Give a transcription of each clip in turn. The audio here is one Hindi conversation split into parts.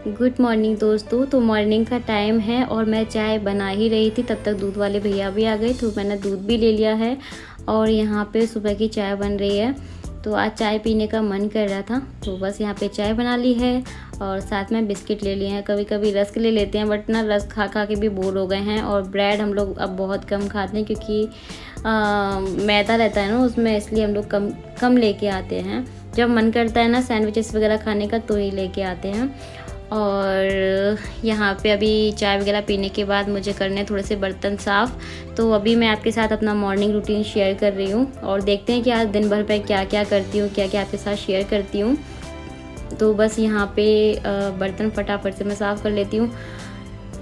गुड मॉर्निंग दोस्तों। तो मॉर्निंग का टाइम है और मैं चाय बना ही रही थी, तब तक दूध वाले भैया भी आ गए। तो मैंने दूध भी ले लिया है और यहाँ पे सुबह की चाय बन रही है। तो आज चाय पीने का मन कर रहा था तो बस यहाँ पे चाय बना ली है और साथ में बिस्किट ले लिए हैं। कभी कभी रस्क ले लेते हैं, बट ना रस्क खा खा के भी बोर हो गए हैं। और ब्रेड हम लोग अब बहुत कम खाते हैं क्योंकि मैदा रहता है ना उसमें, इसलिए हम लोग कम कम लेके आते हैं। जब मन करता है ना सैंडविचेस वगैरह खाने का तो ही लेके आते हैं। और यहाँ पे अभी चाय वगैरह पीने के बाद मुझे करने थोड़े से बर्तन साफ़। तो अभी मैं आपके साथ अपना मॉर्निंग रूटीन शेयर कर रही हूँ और देखते हैं कि आज दिन भर पे क्या क्या करती हूँ, क्या क्या आपके साथ शेयर करती हूँ। तो बस यहाँ पे बर्तन फटाफट से मैं साफ़ कर लेती हूँ।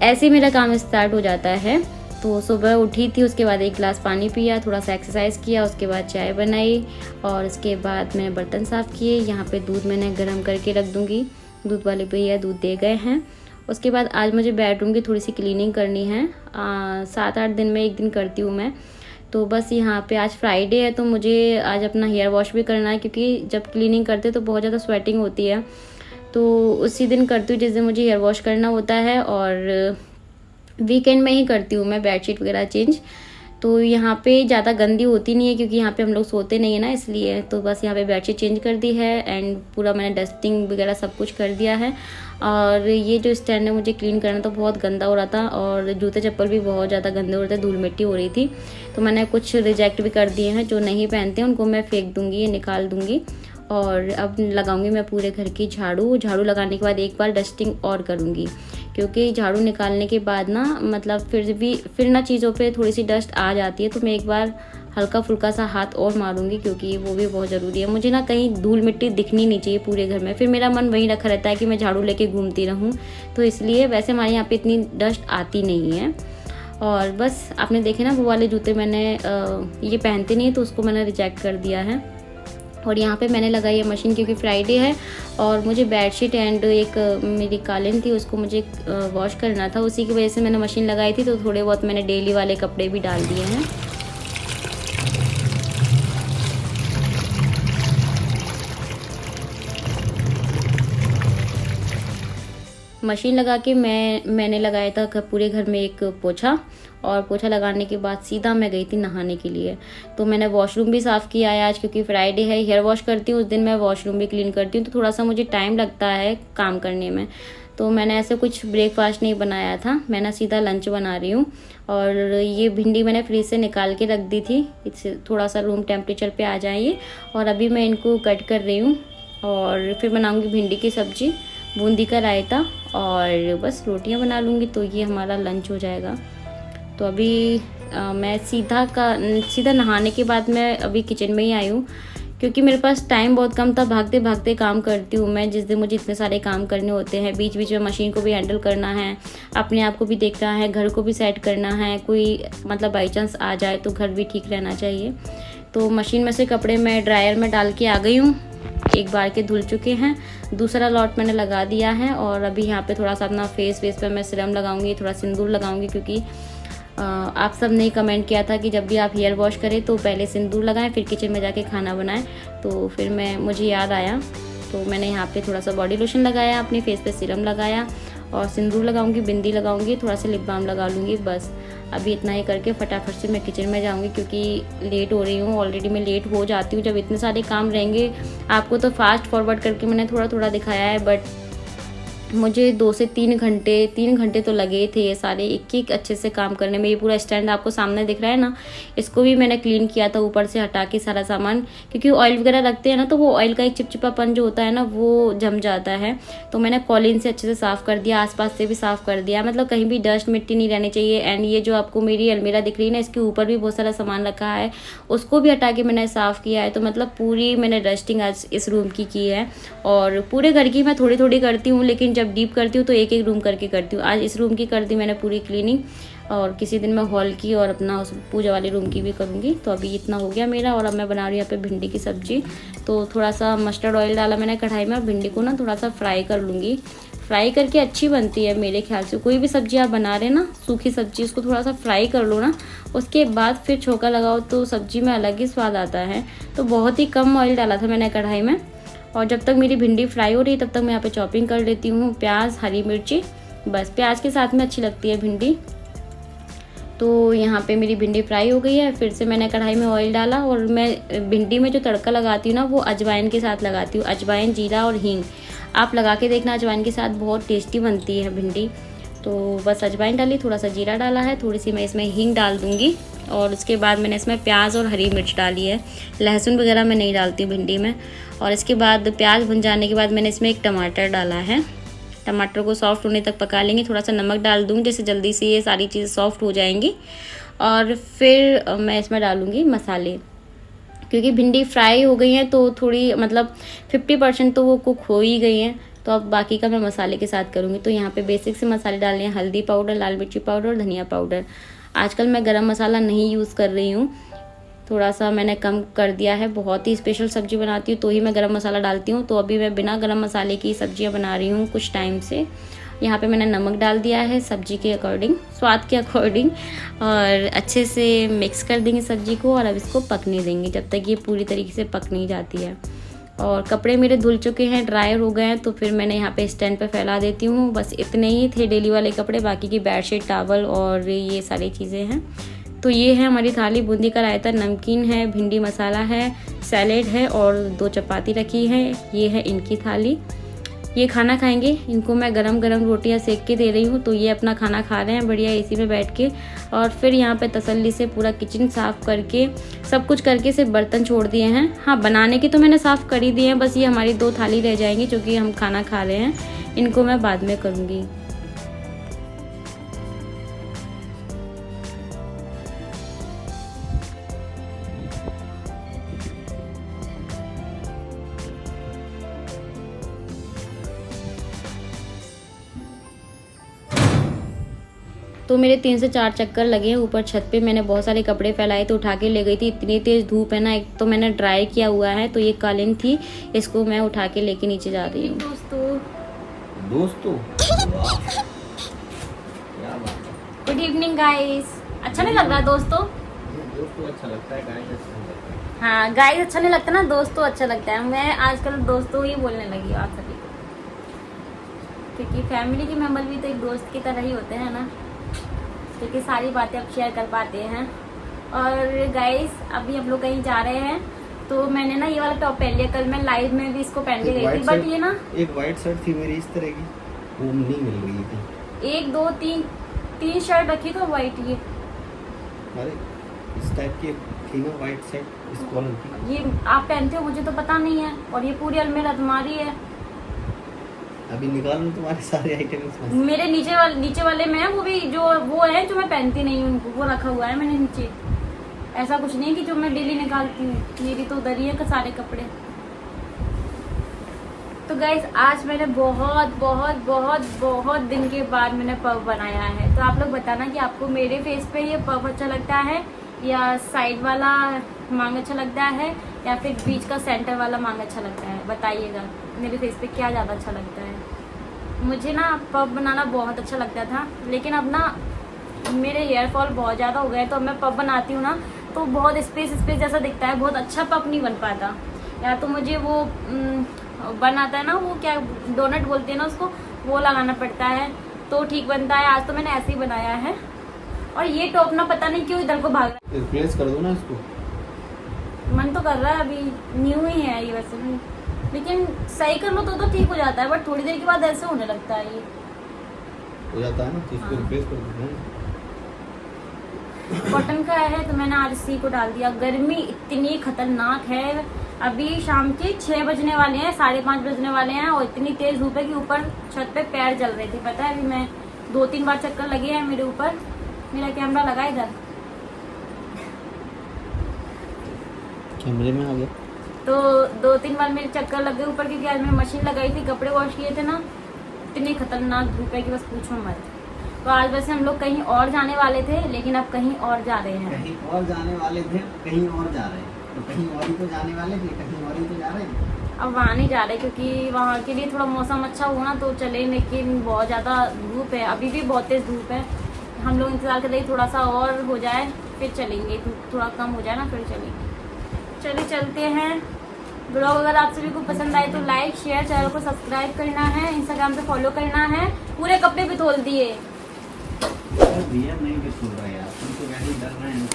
ऐसे मेरा काम स्टार्ट हो जाता है। तो सुबह उठी थी, उसके बाद एक गिलास पानी पिया, थोड़ा सा एक्सरसाइज किया, उसके बाद चाय बनाई और उसके बाद मैंने बर्तन साफ़ किए। यहाँ पे दूध मैंने गर्म करके रख दूँगी, दूध वाले भैया दूध दे गए हैं। उसके बाद आज मुझे बेडरूम की थोड़ी सी क्लीनिंग करनी है। 7-8 दिन में एक दिन करती हूँ मैं। तो बस यहाँ पे आज फ्राइडे है तो मुझे आज अपना हेयर वॉश भी करना है, क्योंकि जब क्लीनिंग करते तो बहुत ज़्यादा स्वेटिंग होती है। तो उसी दिन करती हूँ जिस दिन मुझे हेयर वॉश करना होता है, और वीकेंड में ही करती हूँ मैं बेडशीट वगैरह चेंज। तो यहाँ पे ज़्यादा गंदी होती नहीं है क्योंकि यहाँ पे हम लोग सोते नहीं है ना, इसलिए। तो बस यहाँ पे बेडशीट चेंज कर दी है एंड पूरा मैंने डस्टिंग वगैरह सब कुछ कर दिया है। और ये जो स्टैंड है मुझे क्लीन करना तो बहुत गंदा हो रहा था और जूते चप्पल भी बहुत ज़्यादा गंदे हो रहे थे, धूल मिट्टी हो रही थी। तो मैंने कुछ रिजेक्ट भी कर दिए हैं, जो नहीं पहनते हैं उनको मैं फेंक दूँगी, निकाल दूँगी। और अब लगाऊंगी मैं पूरे घर की झाड़ू। झाड़ू लगाने के बाद एक बार डस्टिंग और करूँगी, क्योंकि झाड़ू निकालने के बाद ना मतलब फिर ना चीज़ों पे थोड़ी सी डस्ट आ जाती है। तो मैं एक बार हल्का फुल्का सा हाथ और मारूंगी, क्योंकि वो भी बहुत ज़रूरी है। मुझे ना कहीं धूल मिट्टी दिखनी नहीं चाहिए पूरे घर में, फिर मेरा मन वहीं रखा रहता है कि मैं झाड़ू लेके घूमती रहूँ। तो इसलिए वैसे हमारे यहाँ पे इतनी डस्ट आती नहीं है। और बस आपने देखे ना वो वाले जूते मैंने ये पहनते नहीं, तो उसको मैंने रिजेक्ट कर दिया है। और यहाँ पे मैंने लगाई है मशीन, क्योंकि फ्राइडे है और मुझे बेडशीट एंड एक मेरी कालीन थी उसको मुझे वॉश करना था, उसी की वजह से मैंने मशीन लगाई थी। तो थोड़े बहुत मैंने डेली वाले कपड़े भी डाल दिए हैं। मशीन लगा के मैंने लगाया था पूरे घर में एक पोछा, और पोछा लगाने के बाद सीधा मैं गई थी नहाने के लिए। तो मैंने वॉशरूम भी साफ़ किया है आज, क्योंकि फ्राइडे है, हेयर वॉश करती हूँ उस दिन मैं वॉशरूम भी क्लीन करती हूँ। तो थोड़ा सा मुझे टाइम लगता है काम करने में। तो मैंने ऐसे कुछ ब्रेकफास्ट नहीं बनाया था, मैंने सीधा लंच बना रही हूँ। और ये भिंडी मैंने फ्रीज से निकाल के रख दी थी, इससे थोड़ा सा रूम टेम्परेचर पर आ जाएंगे। और अभी मैं इनको कट कर रही हूँ और फिर बनाऊँगी भिंडी की सब्ज़ी, बूंदी का रायता और बस रोटियां बना लूँगी। तो ये हमारा लंच हो जाएगा। तो अभी मैं सीधा नहाने के बाद मैं अभी किचन में ही आई हूँ, क्योंकि मेरे पास टाइम बहुत कम था। भागते भागते काम करती हूँ मैं, जिस दिन मुझे इतने सारे काम करने होते हैं। बीच बीच में मशीन को भी हैंडल करना है, अपने आप को भी देखना है, घर को भी सेट करना है। कोई मतलब बाई चांस आ जाए तो घर भी ठीक रहना चाहिए। तो मशीन में से कपड़े मैं ड्रायर में डाल के आ गई हूँ, एक बार के धुल चुके हैं, दूसरा लॉट मैंने लगा दिया है। और अभी यहाँ पे थोड़ा सा अपना फेस पे मैं सीरम लगाऊंगी, थोड़ा सिंदूर लगाऊंगी, क्योंकि आप सब ने कमेंट किया था कि जब भी आप हेयर वॉश करें तो पहले सिंदूर लगाएं फिर किचन में जाके खाना बनाएं। तो फिर मुझे याद आया, तो मैंने यहाँ पे थोड़ा सा बॉडी लोशन लगाया, अपने फेस पे सीरम लगाया और सिंदूर लगाऊंगी, बिंदी लगाऊंगी, थोड़ा सा लिप बाम लगा लूँगी। बस अभी इतना ही करके फटाफट से मैं किचन में जाऊंगी, क्योंकि लेट हो रही हूँ। ऑलरेडी मैं लेट हो जाती हूँ जब इतने सारे काम रहेंगे। आपको तो फास्ट फॉरवर्ड करके मैंने थोड़ा थोड़ा दिखाया है, बट मुझे 2 से 3 घंटे तो लगे थे ये सारे एक एक अच्छे से काम करने में। ये पूरा स्टैंड आपको सामने दिख रहा है ना, इसको भी मैंने क्लीन किया था ऊपर से हटा के सारा सामान, क्योंकि ऑयल वगैरह रखते हैं ना तो वो ऑयल का एक चिपचिपापन जो होता है ना वो जम जाता है। तो मैंने कॉलिन से अच्छे से साफ़ कर दिया, आसपास से भी साफ़ कर दिया, मतलब कहीं भी डस्ट मिट्टी नहीं रहनी चाहिए। एंड ये जो आपको मेरी अलमीरा दिख रही है ना, इसके ऊपर भी बहुत सारा सामान रखा है, उसको भी हटा के मैंने साफ़ किया है। तो मतलब पूरी मैंने डस्टिंग आज इस रूम की है। और पूरे घर की मैं थोड़ी थोड़ी करती हूँ, लेकिन जब डीप करती हूँ तो एक एक रूम करके करती हूँ। आज इस रूम की कर दी मैंने पूरी क्लीनिंग, और किसी दिन मैं हॉल की और अपना उस पूजा वाले रूम की भी करूँगी। तो अभी इतना हो गया मेरा। और अब मैं बना रही हूँ यहाँ पे भिंडी की सब्ज़ी। तो थोड़ा सा मस्टर्ड ऑयल डाला मैंने कढ़ाई में, और भिंडी को ना थोड़ा सा फ्राई कर लूँगी। फ्राई करके अच्छी बनती है मेरे ख्याल से। कोई भी सब्ज़ी आप बना रहे ना, सूखी सब्ज़ी, उसको थोड़ा सा फ्राई कर लो ना, उसके बाद फिर छोंका लगाओ तो सब्ज़ी में अलग ही स्वाद आता है। तो बहुत ही कम ऑयल डाला था मैंने कढ़ाई में, और जब तक मेरी भिंडी फ्राई हो रही है तब तक मैं यहाँ पे चॉपिंग कर लेती हूँ प्याज, हरी मिर्ची। बस प्याज के साथ में अच्छी लगती है भिंडी। तो यहाँ पे मेरी भिंडी फ्राई हो गई है। फिर से मैंने कढ़ाई में ऑयल डाला और मैं भिंडी में जो तड़का लगाती हूँ ना वो अजवाइन के साथ लगाती हूँ। अजवाइन, जीरा और हींग आप लगा के देखना, अजवाइन के साथ बहुत टेस्टी बनती है भिंडी। तो बस अजवाइन डाली, थोड़ा सा जीरा डाला है, थोड़ी सी मैं इसमें हींग डाल दूँगी और उसके बाद मैंने इसमें प्याज और हरी मिर्च डाली है। लहसुन वगैरह मैं नहीं डालती भिंडी में। और इसके बाद प्याज भुन जाने के बाद मैंने इसमें एक टमाटर डाला है। टमाटर को सॉफ्ट होने तक पका लेंगे। थोड़ा सा नमक डाल दूँगी जिससे जल्दी से ये सारी चीज़ें सॉफ्ट हो जाएंगी। और फिर मैं इसमें डालूँगी मसाले, क्योंकि भिंडी फ्राई हो गई हैं तो थोड़ी मतलब 50% तो वो कुक हो ही गई हैं। तो अब बाकी का मैं मसाले के साथ करूँगी। तो यहाँ पे बेसिक से मसाले डालने हैं, हल्दी पाउडर, लाल मिर्ची पाउडर और धनिया पाउडर। आजकल मैं गरम मसाला नहीं यूज़ कर रही हूँ, थोड़ा सा मैंने कम कर दिया है। बहुत ही स्पेशल सब्ज़ी बनाती हूँ तो ही मैं गरम मसाला डालती हूँ। तो अभी मैं बिना गरम मसाले की सब्जियाँ बना रही हूँ कुछ टाइम से। यहाँ पे मैंने नमक डाल दिया है सब्जी के अकॉर्डिंग, स्वाद के अकॉर्डिंग, और अच्छे से मिक्स कर देंगे सब्जी को। और अब इसको पकने देंगे जब तक ये पूरी तरीके से पक नहीं जाती है। और कपड़े मेरे धुल चुके हैं, ड्राई हो गए हैं, तो फिर मैंने यहाँ पे स्टैंड पे फैला देती हूँ। बस इतने ही थे डेली वाले कपड़े, बाकी की बेडशीट, टॉवल और ये सारी चीज़ें हैं। तो ये है हमारी थाली। बूंदी का रायता, नमकीन है, भिंडी मसाला है, सैलेड है और 2 चपाती रखी है। ये है इनकी थाली। ये खाना खाएंगे। इनको मैं गरम गरम रोटियां सेक के दे रही हूँ। तो ये अपना खाना खा रहे हैं बढ़िया एसी में बैठ के। और फिर यहाँ पे तसल्ली से पूरा किचन साफ़ करके सब कुछ करके सिर्फ बर्तन छोड़ दिए हैं। हाँ, बनाने की तो मैंने साफ़ कर ही दिए हैं, बस ये हमारी 2 थाली रह जाएंगी जो कि हम खाना खा रहे हैं। इनको मैं बाद में करूँगी। तो मेरे 3 से 4 चक्कर लगे हैं ऊपर छत पे। मैंने बहुत सारे कपड़े फैलाए तो उठा के ले गई थी। इतनी तेज़ धूप है ना, एक तो मैंने ड्राई किया हुआ है तो ये कालीन थी, इसको मैं उठा के लेके नीचे जा रही हूँ। दोस्तों गुड इवनिंग गाइस। अच्छा नहीं लग रहा दोस्तों? अच्छा लगता है गाइस। हाँ गाइस अच्छा नहीं लगता ना, दोस्तों अच्छा लगता है। मैं आजकल दोस्तों ही बोलने लगी आप सभी को, क्योंकि फैमिली के मेंबर भी तो एक दोस्त की तरह ही होते हैं ना, क्योंकि सारी बातें आप शेयर कर पाते हैं। और गाइस अभी हम लोग कहीं जा रहे हैं तो मैंने ना ये वाला टॉप पहन लिया। कल मैं लाइव में भी इसको पहन के गई थी, बट ये ना एक वाइट शर्ट थी मेरी इस तरह की, वो नहीं मिल रही थी। 1 2 3 शर्ट रखी तो वाइट। ये अरे इस टाइप की थी ना वाइट शर्ट, इस कॉलर की। ये आप पहनते हो मुझे तो पता नहीं है। और ये पूरी अलमीरा तुम्हारी है। अभी निकाल लूं तुम्हारे सारे आइटम्स। मेरे नीचे वाले में है वो भी, जो वो है जो मैं पहनती नहीं हूँ, वो रखा हुआ है मैंने नीचे। ऐसा कुछ नहीं कि जो मैं डेली निकालती हूँ, मेरी तो उधर ही है सारे कपड़े। तो गाइस आज मैंने बहुत बहुत बहुत बहुत दिन के बाद मैंने पफ बनाया है। तो आप लोग बताना कि आपको मेरे फेस पे ये पफ अच्छा लगता है या साइड वाला मांग अच्छा लगता है या फिर बीच का सेंटर वाला मांग अच्छा लगता है। बताइएगा मेरे फेस पे क्या ज़्यादा अच्छा लगता है। मुझे ना पफ बनाना बहुत अच्छा लगता था, लेकिन अब ना मेरे हेयर फॉल बहुत ज़्यादा हो गए, तो अब मैं पफ बनाती हूँ ना तो बहुत स्पेस जैसा दिखता है, बहुत अच्छा पफ नहीं बन पाता। या तो मुझे वो बन आता है ना, वो क्या डोनट बोलते हैं ना उसको, वो लगाना पड़ता है तो ठीक बनता है। आज तो मैंने ऐसे ही बनाया है। और ये टॉप ना पता नहीं क्यों इधर को भाग रहा है। रिप्लेस कर दो ना इसको। मन तो कर रहा है, अभी न्यू ही है ये वैसे भी, लेकिन सही कर लो तो ठीक हो जाता है, बट थोड़ी देर के बाद ऐसे होने लगता है। ये हो जाता है ना, तो इसको रिप्लेस कर दो। कॉटन का है तो मैंने आज इसी को डाल दिया। गर्मी इतनी खतरनाक है, अभी शाम के 6 बजने वाले हैं, 5:30 बजने वाले हैं और इतनी तेज धूप है कि ऊपर छत पे पैर जल रहे थे। पता है अभी मैं 2-3 बार चक्कर लगे हैं मेरे ऊपर। मेरा कैमरा लगा इधर, कैमरे में आ गया तो 2-3 बार मेरे चक्कर लग गए ऊपर, क्योंकि आज मैं मशीन लगाई थी, कपड़े वॉश किए थे ना। इतनी खतरनाक धूप है कि बस पूछो मत। तो आज वैसे हम लोग कहीं और जाने वाले थे, लेकिन अब कहीं और जा रहे हैं। कहीं और जाने वाले थे, कहीं और जा रहे हैं। तो कहीं और ही तो जाने वाले थे, कहीं और ही तो जा रहे हैं। अब वहाँ नहीं जा रहे, क्योंकि वहाँ के लिए थोड़ा मौसम अच्छा हुआ ना तो चले, लेकिन बहुत ज़्यादा धूप है, अभी भी बहुत तेज़ धूप है। हम लोग इंतज़ार कर रहे हैं थोड़ा सा और हो जाए फिर चलेंगे, थोड़ा कम हो जाए ना फिर चलेंगे। चलिए चलते हैं। ब्लॉग अगर आप सभी को पसंद आए तो लाइक शेयर, चैनल को सब्सक्राइब करना है, इंस्टाग्राम पे फॉलो करना है। पूरे कपड़े भी धोल दिए। भैया नहीं भी सुन रहा यार, तुम तो वैसे ही डर रहे हैं।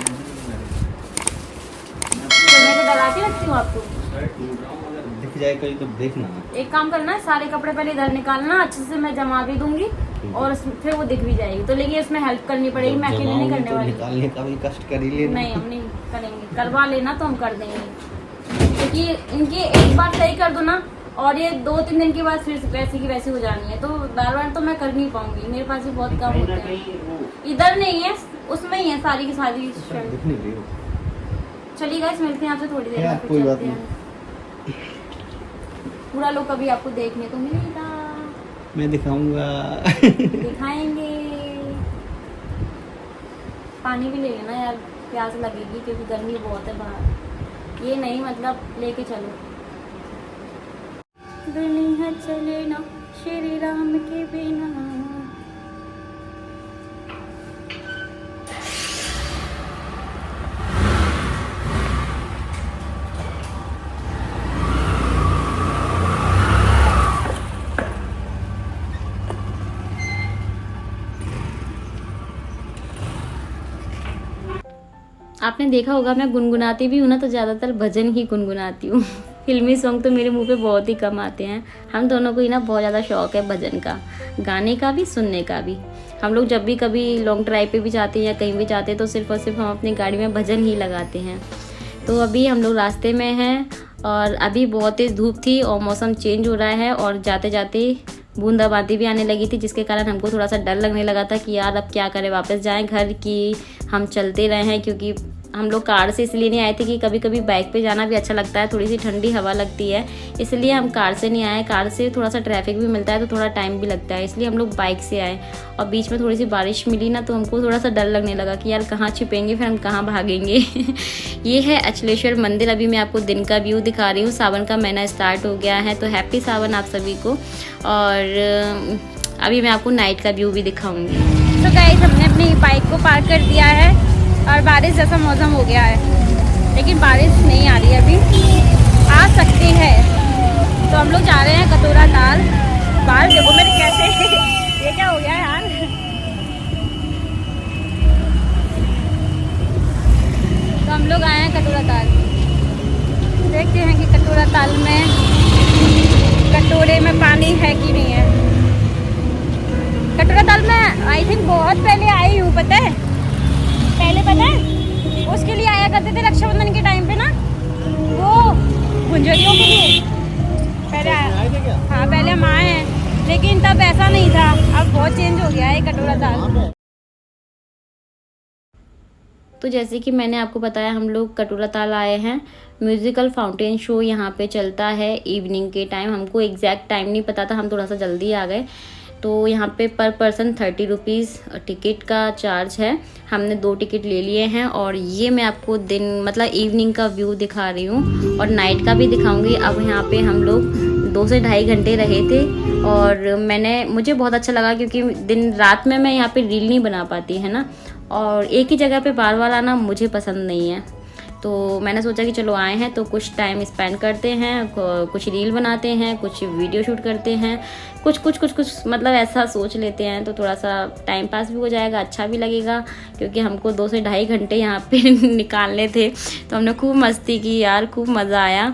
तो मैं तो डरा के रखती हूँ आपको। शर्ट टूट रहा हूँ, अगर दिख जाए कहीं तो देखना। एक काम करना, सारे कपड़े पहले इधर निकालना, अच्छे से मैं जमा भी दूंगी और फिर वो दिख भी जाएगी। तो लेकिन इसमें हेल्प करनी पड़ेगी, मैं अकेले नहीं करने वाली। निकालने का भी कष्ट कर ही लेना। नहीं, हम नहीं करेंगे, करवा लेना तो हम कर देंगे। क्योंकि इनकी एक बार सही कर दो ना, और ये 2-3 दिन के बाद फिर वैसी की वैसी हो जानी है, तो बार बार तो मैं कर नहीं पाऊंगी। मेरे पास भी बहुत काम होते हैं। इधर नहीं है, उसमें ही है सारी की सारी शर्ट। चलिए गाइस, मिलते हैं आपसे थोड़ी देर बाद। कोई बात नहीं। पूरा लोग अभी आपको देखने को मिलेगा, मैं दिखाऊंगा। दिखाएंगे। पानी भी ले लेना यार, प्यास लगेगी क्योंकि गर्मी बहुत है बाहर। ये नहीं मतलब लेके चलो। दुनिया चले ना श्री राम के बिना। आपने देखा होगा मैं गुनगुनाती भी हूँ ना, तो ज़्यादातर भजन ही गुनगुनाती हूँ। फिल्मी सॉन्ग तो मेरे मुंह पे बहुत ही कम आते हैं। हम दोनों को ही ना बहुत ज़्यादा शौक है भजन का, गाने का भी, सुनने का भी। हम लोग जब भी कभी लॉन्ग ड्राइव पे भी जाते हैं या कहीं भी जाते हैं तो सिर्फ और सिर्फ हम अपनी गाड़ी में भजन ही लगाते हैं। तो अभी हम लोग रास्ते में हैं और अभी बहुत तेज़ धूप थी और मौसम चेंज हो रहा है और जाते जाते बूंदाबांदी भी आने लगी थी, जिसके कारण हमको थोड़ा सा डर लगने लगा था कि यार अब क्या करें, वापस जाएं घर कि हम चलते रहे हैं। क्योंकि हम लोग कार से इसलिए नहीं आए थे कि कभी कभी बाइक पे जाना भी अच्छा लगता है, थोड़ी सी ठंडी हवा लगती है, इसलिए हम कार से नहीं आए। कार से थोड़ा सा ट्रैफिक भी मिलता है तो थोड़ा टाइम भी लगता है, इसलिए हम लोग बाइक से आए। और बीच में थोड़ी सी बारिश मिली ना, तो हमको थोड़ा सा डर लगने लगा कि यार कहाँ छिपेंगे, फिर हम कहाँ भागेंगे। ये है अचलेश्वर मंदिर। अभी मैं आपको दिन का व्यू दिखा रही हूँ। सावन का महीना स्टार्ट हो गया है, तो हैप्पी सावन आप सभी को। और अभी मैं आपको नाइट का व्यू भी दिखाऊंगी। तो गाइस, हमने अपनी बाइक को पार्क कर दिया है और बारिश जैसा मौसम हो गया है, लेकिन बारिश नहीं आ रही है, अभी आ सकती है। तो हम लोग जा रहे हैं कटोरा ताल। बाल देखो मेरे कैसे, ये क्या हो गया यार। तो हम लोग आए हैं कटोरा ताल, देखते हैं कि कटोरा ताल में कटोरे में पानी है कि नहीं है। कटोरा ताल में आई थिंक बहुत पहले आई हूँ, पता है पहले, पता है उसके लिए आया करते थे रक्षाबंधन के टाइम पे ना, वो गुंजरियों के लिए पहले आए थे क्या? हाँ पहले हम आए हैं, लेकिन तब ऐसा नहीं था, अब बहुत चेंज हो गया है कटोरा ताल। तो जैसे कि मैंने आपको बताया, हम लोग कटोरा ताल आए हैं। म्यूज़िकल फाउंटेन शो यहाँ पे चलता है इवनिंग के टाइम। हमको एग्जैक्ट टाइम नहीं पता था, हम थोड़ा सा जल्दी आ गए। तो यहाँ पे पर पर्सन 30 रुपीज़ टिकट का चार्ज है। हमने 2 टिकट ले लिए हैं और ये मैं आपको दिन मतलब इवनिंग का व्यू दिखा रही हूँ और नाइट का भी दिखाऊंगी। अब यहाँ पे हम लोग 2 से ढाई घंटे रहे थे और मुझे बहुत अच्छा लगा, क्योंकि दिन रात में मैं यहाँ पे रील नहीं बना पाती है ना, और एक ही जगह पे बार बार आना मुझे पसंद नहीं है। तो मैंने सोचा कि चलो आए हैं तो कुछ टाइम स्पेंड करते हैं, कुछ रील बनाते हैं, कुछ वीडियो शूट करते हैं, कुछ मतलब ऐसा सोच लेते हैं, तो थोड़ा सा टाइम पास भी हो जाएगा, अच्छा भी लगेगा। क्योंकि हमको 2 से ढाई घंटे यहाँ पे निकालने थे, तो हमने खूब मस्ती की यार, खूब मज़ा आया।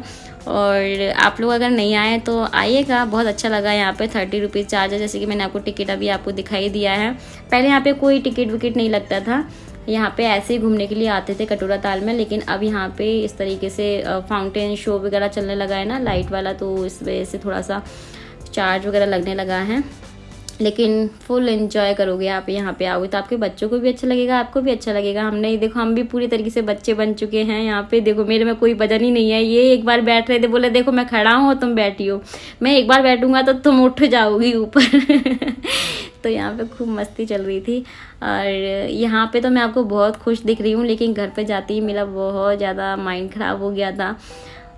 और आप लोग अगर नहीं आए तो आइएगा, बहुत अच्छा लगा। यहाँ पे 30 रुपीज़ चार्ज है, जैसे कि मैंने आपको टिकट अभी आपको दिखाई दिया है। पहले यहाँ पे कोई टिकट विकेट नहीं लगता था, यहाँ पे ऐसे ही घूमने के लिए आते थे कटोरा ताल में। लेकिन अब यहाँ पे इस तरीके से फाउंटेन शो वगैरह चलने लगा है ना, लाइट वाला, तो इस वजह से थोड़ा सा चार्ज वगैरह लगने लगा है। लेकिन फुल एंजॉय करोगे आप यहाँ पे आओगे तो, आपके बच्चों को भी अच्छा लगेगा, आपको भी अच्छा लगेगा। हमने देखो, हम भी पूरी तरीके से बच्चे बन चुके हैं यहाँ पे। देखो मेरे में कोई वजन ही नहीं है। ये एक बार बैठ रहे थे, बोले देखो मैं खड़ा हूँ तुम बैठी हो, मैं एक बार बैठूंगा तो तुम उठ जाओगी ऊपर। तो यहाँ पे खूब मस्ती चल रही थी। और यहाँ पे तो मैं आपको बहुत खुश दिख रही हूँ, लेकिन घर पे जाते ही मेरा बहुत ज़्यादा माइंड ख़राब हो गया था।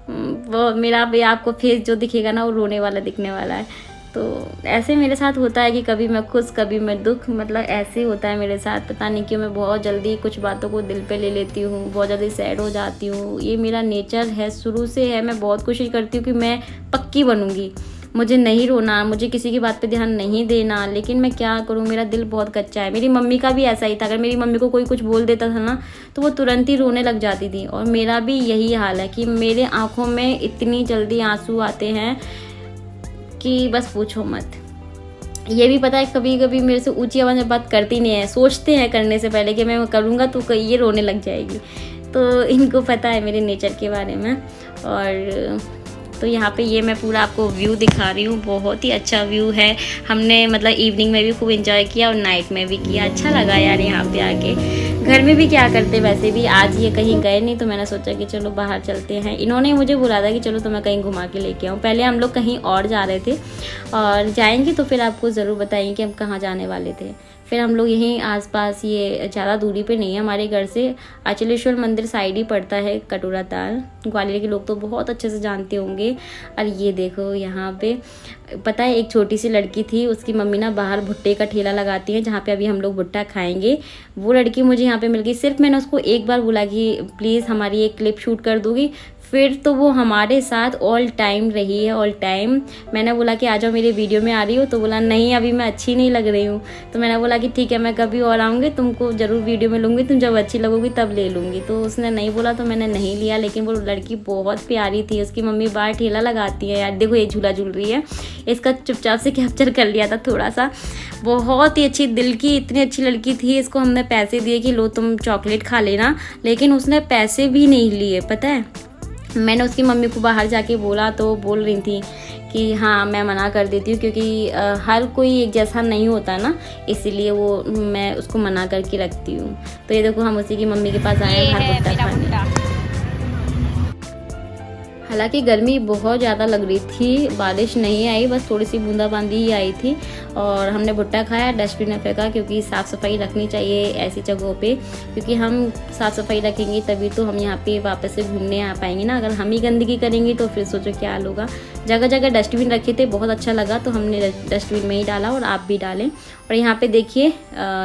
वो मेरा भी आपको फेस जो दिखेगा ना, वो रोने वाला दिखने वाला है। तो ऐसे मेरे साथ होता है कि कभी मैं खुश कभी मैं दुख, मतलब ऐसे होता है मेरे साथ। पता नहीं क्यों मैं बहुत जल्दी कुछ बातों को दिल पे ले लेती हूँ, बहुत जल्दी सैड हो जाती हूँ। ये मेरा नेचर है, शुरू से है। मैं बहुत कोशिश करती हूँ कि मैं पक्की बनूँगी, मुझे नहीं रोना, मुझे किसी की बात पे ध्यान नहीं देना, लेकिन मैं क्या करूँ, मेरा दिल बहुत कच्चा है। मेरी मम्मी का भी ऐसा ही था। अगर मेरी मम्मी को कोई कुछ बोल देता था ना तो वो तुरंत ही रोने लग जाती थी। और मेरा भी यही हाल है कि मेरे आँखों में इतनी जल्दी आंसू आते हैं कि बस पूछो मत। ये भी पता है कभी कभी मेरे से ऊंची आवाज़ में बात करती नहीं है, सोचते हैं करने से पहले कि मैं करूँगा तो ये रोने लग जाएगी। तो इनको पता है मेरे नेचर के बारे में। और तो यहाँ पे ये मैं पूरा आपको व्यू दिखा रही हूँ, बहुत ही अच्छा व्यू है। हमने मतलब इवनिंग में भी खूब एंजॉय किया और नाइट में भी किया। अच्छा लगा यार यहाँ पे आके। घर में भी क्या करते, वैसे भी आज ये कहीं गए नहीं तो मैंने सोचा कि चलो बाहर चलते हैं। इन्होंने मुझे बुला था कि चलो तो मैं कहीं घुमा के लेके आऊँ। पहले हम लोग कहीं और जा रहे थे और जाएंगे तो फिर आपको ज़रूर बताएंगे कि हम कहाँ जाने वाले थे। फिर हम लोग यहीं आसपास, ये ज़्यादा दूरी पे नहीं है हमारे घर से, अचलेश्वर मंदिर साइड ही पड़ता है, कटोरा ताल। ग्वालियर के लोग तो बहुत अच्छे से जानते होंगे। और ये देखो यहाँ पे पता है एक छोटी सी लड़की थी, उसकी मम्मी ना बाहर भुट्टे का ठेला लगाती है जहाँ पे अभी हम लोग भुट्टा खाएंगे। वो लड़की मुझे यहाँ पे मिल गई। सिर्फ मैंने उसको एक बार बोला कि प्लीज़ हमारी एक क्लिप शूट कर दोगी, फिर तो वो हमारे साथ ऑल टाइम रही है, ऑल टाइम। मैंने बोला कि आ जाओ मेरी वीडियो में आ रही हो, तो बोला नहीं अभी मैं अच्छी नहीं लग रही हूँ। तो मैंने बोला कि ठीक है मैं कभी और आऊँगी, तुमको ज़रूर वीडियो में लूँगी, तुम जब अच्छी लगोगी तब ले लूँगी। तो उसने नहीं बोला तो मैंने नहीं लिया। लेकिन वो लड़की बहुत प्यारी थी, उसकी मम्मी बाहर ठेला लगाती है। यार देखो ये झूला झूल रही है, इसका चुपचाप से कैप्चर कर लिया था थोड़ा सा। बहुत ही अच्छी दिल की, इतनी अच्छी लड़की थी। इसको हमने पैसे दिए कि लो तुम चॉकलेट खा लेना, लेकिन उसने पैसे भी नहीं लिए। पता है मैंने उसकी मम्मी को बाहर जाके बोला तो बोल रही थी कि हाँ मैं मना कर देती हूँ, क्योंकि हर कोई एक जैसा नहीं होता ना, इसीलिए वो मैं उसको मना करके रखती हूँ। तो ये देखो हम उसी की मम्मी के पास आए हैं घर भुट्टा खाने। हालांकि गर्मी बहुत ज़्यादा लग रही थी, बारिश नहीं आई, बस थोड़ी सी बूंदाबांदी ही आई थी। और हमने भुट्टा खाया, डस्टबिन में फेंका, क्योंकि साफ़ सफाई रखनी चाहिए ऐसी जगहों पे, क्योंकि हम साफ़ सफाई रखेंगे तभी तो हम यहाँ पे वापस से घूमने आ पाएंगे ना। अगर हम ही गंदगी करेंगे तो फिर सोचो क्या हाल होगा। जगह जगह डस्टबिन रखे थे, बहुत अच्छा लगा तो हमने डस्टबिन में ही डाला और आप भी डालें। और यहाँ पे देखिए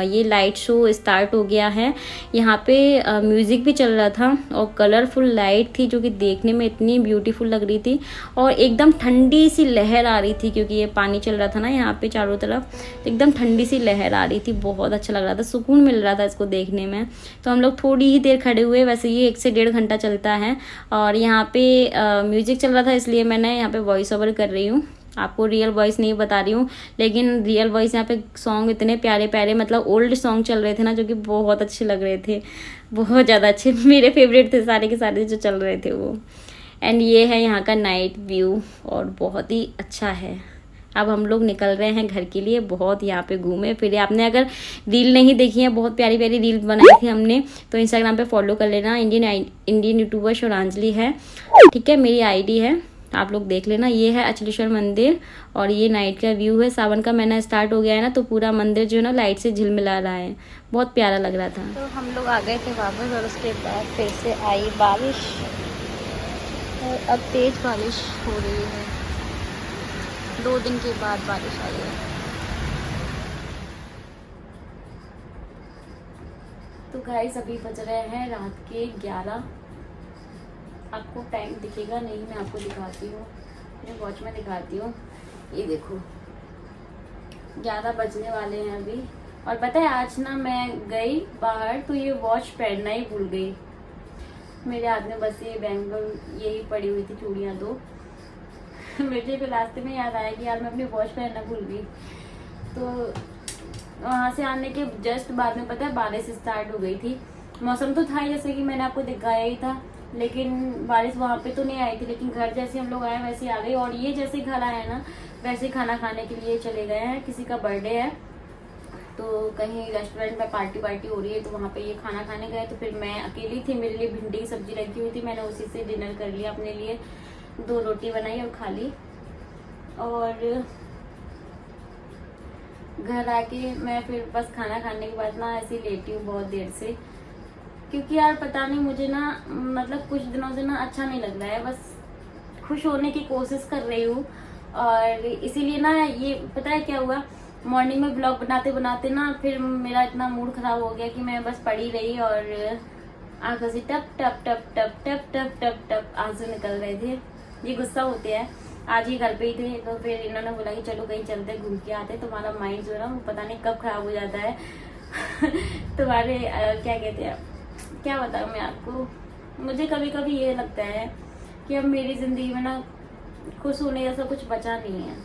ये लाइट शो स्टार्ट हो गया है। यहाँ पे म्यूज़िक भी चल रहा था और कलरफुल लाइट थी जो कि देखने में इतनी ब्यूटीफुल लग रही थी। और एकदम ठंडी सी लहर आ रही थी, क्योंकि ये पानी चल रहा था ना यहाँ पे चारों तरफ, तो एकदम ठंडी सी लहर आ रही थी। बहुत अच्छा लग रहा था, सुकून मिल रहा था इसको देखने में। तो हम लोग थोड़ी ही देर खड़े हुए, वैसे ये 1 से 1.5 घंटा चलता है। और यहाँ पे म्यूज़िक चल रहा था, इसलिए मैंने यहाँ पे वॉइस ओवर कर रही हूँ, आपको रियल वॉइस नहीं बता रही हूँ। लेकिन रियल वॉइस यहाँ पे सॉन्ग इतने प्यारे प्यारे, मतलब ओल्ड सॉन्ग चल रहे थे ना, जो कि बहुत अच्छे लग रहे थे, बहुत ज़्यादा अच्छे। मेरे फेवरेट थे सारे के सारे जो चल रहे थे वो। एंड ये है यहाँ का नाइट व्यू और बहुत ही अच्छा है। अब हम लोग निकल रहे हैं घर के लिए। बहुत यहाँ पे घूमे फिरे। आपने अगर रील नहीं देखी है, बहुत प्यारी प्यारी रील बनाई थी हमने, तो इंस्टाग्राम पे फॉलो कर लेना। इंडियन यूट्यूबर श्रद्धांजलि है, ठीक है, मेरी आईडी है, आप लोग देख लेना। ये है अचलेश्वर मंदिर और ये नाइट का व्यू है। सावन का महीना स्टार्ट हो गया है ना, तो पूरा मंदिर जो है ना लाइट से झिलमिला रहा है, बहुत प्यारा लग रहा था। तो हम लोग आ गए थे वापस और उसके बाद फिर से आई बारिश और अब तेज बारिश हो रही है। 2 दिन के बाद बारिश आई है। तो गाइस अभी बज रहे हैं रात के 11। आपको टाइम दिखेगा नहीं, मैं आपको दिखाती हूँ, मैं वॉच में दिखाती हूँ। ये देखो 11 बजने वाले हैं अभी। और पता है आज ना मैं गई बाहर तो ये वॉच पहनना ही भूल गई। मेरे हाथ में बस ये बैंगल यही पड़ी हुई थी, चूड़ियाँ 2। मुझे फिर रास्ते में याद आया कि यार मैं अपनी वॉच पहनना भूल गई। तो वहाँ से आने के जस्ट बाद में पता है बारिश स्टार्ट हो गई थी। मौसम तो था जैसे कि मैंने आपको दिखाया ही था, लेकिन बारिश वहाँ पे तो नहीं आई थी। लेकिन घर जैसे हम लोग आए वैसे आ गई। और ये जैसे घर आए ना वैसे खाना खाने के लिए चले गए हैं। किसी का बर्थडे है तो कहीं रेस्टोरेंट में पार्टी हो रही है, तो वहाँ पे ये खाना खाने गए। तो फिर मैं अकेली थी, मेरे लिए भिंडी की सब्जी रखी हुई थी, मैंने उसी से डिनर कर लिया। अपने लिए 2 रोटी बनाई और खा ली। और घर आके मैं फिर बस खाना खाने के बाद ना ऐसे लेटी हूँ बहुत देर से, क्योंकि यार पता नहीं मुझे ना मतलब कुछ दिनों से ना अच्छा नहीं लग रहा है। बस खुश होने की कोशिश कर रही हूँ और इसीलिए ना ये पता है क्या हुआ, मॉर्निंग में ब्लॉग बनाते बनाते ना फिर मेरा इतना मूड खराब हो गया कि मैं बस पड़ी रही और आंखों से टप टप टप टप टप टप टप टप आंसू निकल रहे थे। ये गुस्सा होते हैं। आज ही घर पे ही थे तो फिर इन्होंने बोला कि चलो कहीं चलते घूम के आते, तुम्हारा माइंड जो है ना वो पता नहीं कब खराब हो जाता है तुम्हारे क्या कहते हैं, क्या बताऊँ मैं आपको। मुझे कभी कभी ये लगता है कि अब मेरी जिंदगी में ना खुश होने जैसा कुछ बचा नहीं है।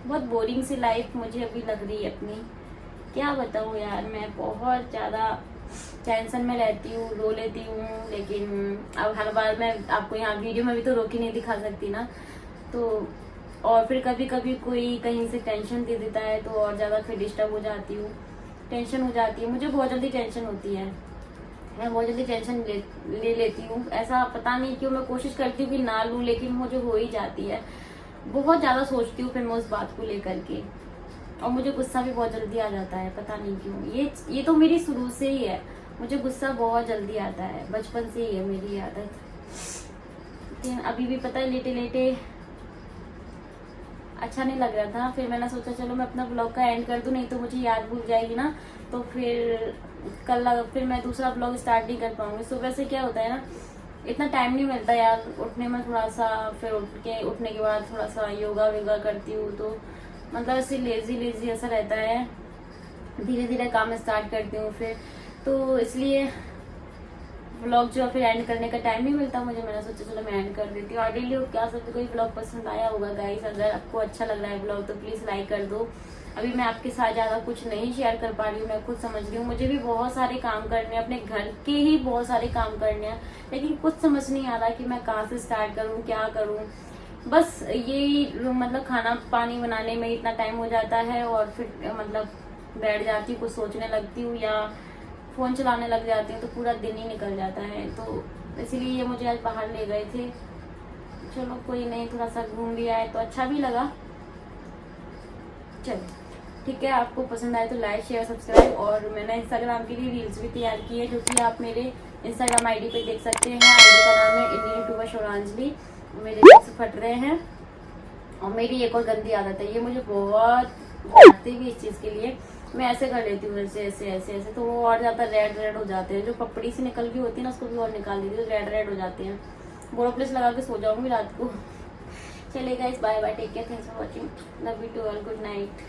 बहुत बोरिंग सी लाइफ मुझे अभी लग रही है अपनी। क्या बताऊँ यार, मैं बहुत ज़्यादा टेंशन में रहती हूँ, रो लेती हूँ, लेकिन अब हर बार मैं आपको यहाँ वीडियो में भी तो रो के नहीं दिखा सकती ना। तो और फिर कभी कभी कोई कहीं से टेंशन दे देता है तो और ज़्यादा फिर डिस्टर्ब हो जाती हूँ, टेंशन हो जाती है। मुझे बहुत जल्दी टेंशन होती है, मैं बहुत जल्दी टेंशन ले लेती हूँ। ऐसा पता नहीं क्यों, मैं कोशिश करती हूँ कि ना लूँ लेकिन मुझे हो ही जाती है। बहुत ज़्यादा सोचती हूँ फिर मैं उस बात को लेकर के, और मुझे गुस्सा भी बहुत जल्दी आ जाता है, पता नहीं क्यों। ये तो मेरी शुरू से ही है, मुझे गुस्सा बहुत जल्दी आता है, बचपन से ही है मेरी आदत। लेकिन अभी भी पता है लेटे लेटे अच्छा नहीं लग रहा था, फिर मैंने सोचा चलो मैं अपना ब्लॉग का एंड कर दूं, नहीं तो मुझे याद भूल जाएगी ना, तो फिर फिर मैं दूसरा ब्लॉग स्टार्ट नहीं कर पाऊंगी। सुबह से क्या होता है ना, इतना टाइम नहीं मिलता यार उठने में, थोड़ा सा फिर उठने के बाद थोड़ा सा योगा वोगा करती हूँ तो मतलब ऐसे लेजी लेजी ऐसा रहता है। धीरे धीरे काम स्टार्ट करती हूँ फिर, तो इसलिए ब्लॉग जो फिर एंड करने का टाइम नहीं मिलता मुझे। मैंने सोचा चलो मैं एंड कर देती हूँ। आइडियली क्या सबको कोई ब्लॉग पसंद आया होगा गाइस, अगर आपको अच्छा लग रहा है ब्लॉग तो प्लीज़ लाइक कर दो। अभी मैं आपके साथ ज़्यादा कुछ नहीं शेयर कर पा रही हूँ, मैं खुद समझ रही हूँ, मुझे भी बहुत सारे काम करने हैं, अपने घर के ही बहुत सारे काम करने हैं, लेकिन कुछ समझ नहीं आ रहा कि मैं कहाँ से स्टार्ट करूँ, क्या करूँ। बस यही मतलब खाना पानी बनाने में इतना टाइम हो जाता है और फिर मतलब बैठ जाती हूँ, कुछ सोचने लगती हूँ या फ़ोन चलाने लग जाती हूँ तो पूरा दिन ही निकल जाता है। तो इसीलिए ये मुझे आज बाहर ले गए थे। चलो कोई नहीं, थोड़ा सा घूम भी आए तो अच्छा भी लगा। चलो ठीक है, आपको पसंद आए तो लाइक शेयर सब्सक्राइब। और मैंने इंस्टाग्राम के लिए रील्स भी तैयार की है जो कि आप मेरे इंस्टाग्राम आईडी पे देख सकते हैं। आईडी का नाम है इंडियन यूट्यूबर शौरांजलि। मेरे लिप्स फट रहे हैं और मेरी एक और गंदी आदत है, ये मुझे बहुत डांटती भी इस चीज़ के लिए। मैं ऐसे कर लेती हूँ ऐसे ऐसे ऐसे ऐसे, तो वो और ज़्यादा रेड रेड हो जाते हैं, जो पपड़ी से निकल गई होती है ना उसको भी और निकाल देती है, तो रेड रेड हो जाते हैं। बोरो प्लेस लगा के सो जाऊँगी रात को। चलेगा इस, bye bye, take care, thanks for watching, love you to all, good night.